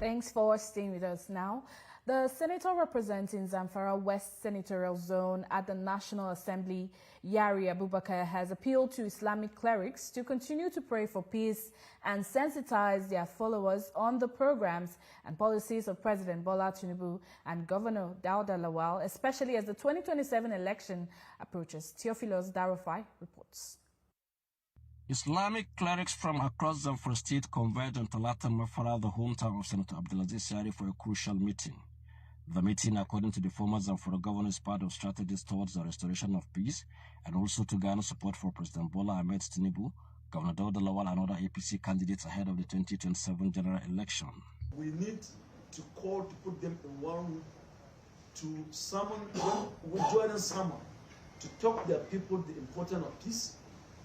Thanks for staying with us now. The senator representing Zamfara West Senatorial Zone at the National Assembly, Yari Abubakar, has appealed to Islamic clerics to continue to pray for peace and sensitize their followers on the programs and policies of President Bola Tinubu and Governor Dauda Lawal, especially as the 2027 election approaches. Theophilus Darufai reports. Islamic clerics from across Zamfara State converged on Talata Mafara, the hometown of Senator Abdulaziz Yari, for a crucial meeting. The meeting, according to the former Zamfara governor, is part of strategies towards the restoration of peace and also to garner support for President Bola Ahmed Tinubu, Governor Dauda Lawal, and other APC candidates ahead of the 2027 general election. We need to call to put them in one room to summon, we join someone to talk to their people the importance of peace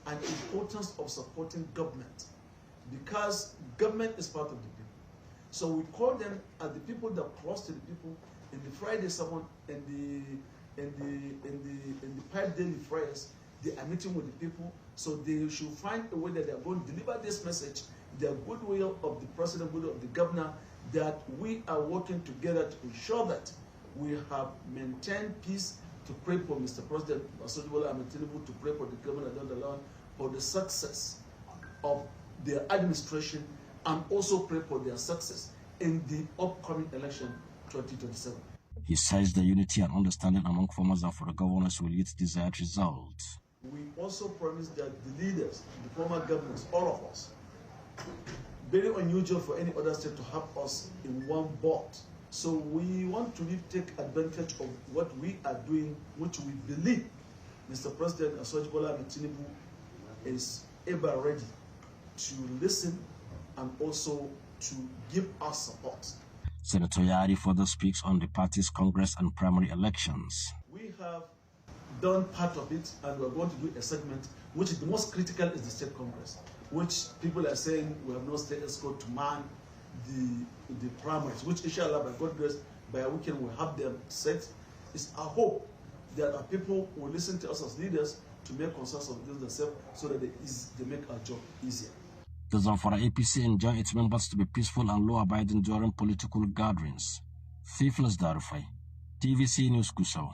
and the importance of supporting government, because government is part of the people. So we call them as the people that cross to the people in the Friday sermon and the 5 daily prayers. They are meeting with the people, so they should find a way that they are going to deliver this message, the goodwill of the president, goodwill of the governor, that we are working together to ensure that we have maintained peace, to pray for Mr. President Bola Ahmed Tinubu, to pray for the governor Dauda Lawal for the success of their administration, and also pray for their success in the upcoming election 2027. He says the unity and understanding among former Zamfara governors will yield desired results. We also promise that the leaders, the former governors, all of us, very unusual for any other state to have us in one boat. So we want to really take advantage of what we are doing, which we believe Mr. President Bola Ahmed Tinubu is ever ready to listen and also to give us support. Senator Yari further speaks on the party's Congress and primary elections. We have done part of it, and we're going to do a segment which is the most critical is the state Congress, which people are saying we have no state escort to man the primaries, which inshallah by God's grace by a weekend we'll have them set. It's our hope that our people will listen to us as leaders to make consensus of themselves so that they make our job easier. The Zamfara APC enjoin its members to be peaceful and law-abiding during political gatherings. Theophilus Darufai, TVC News Kusau.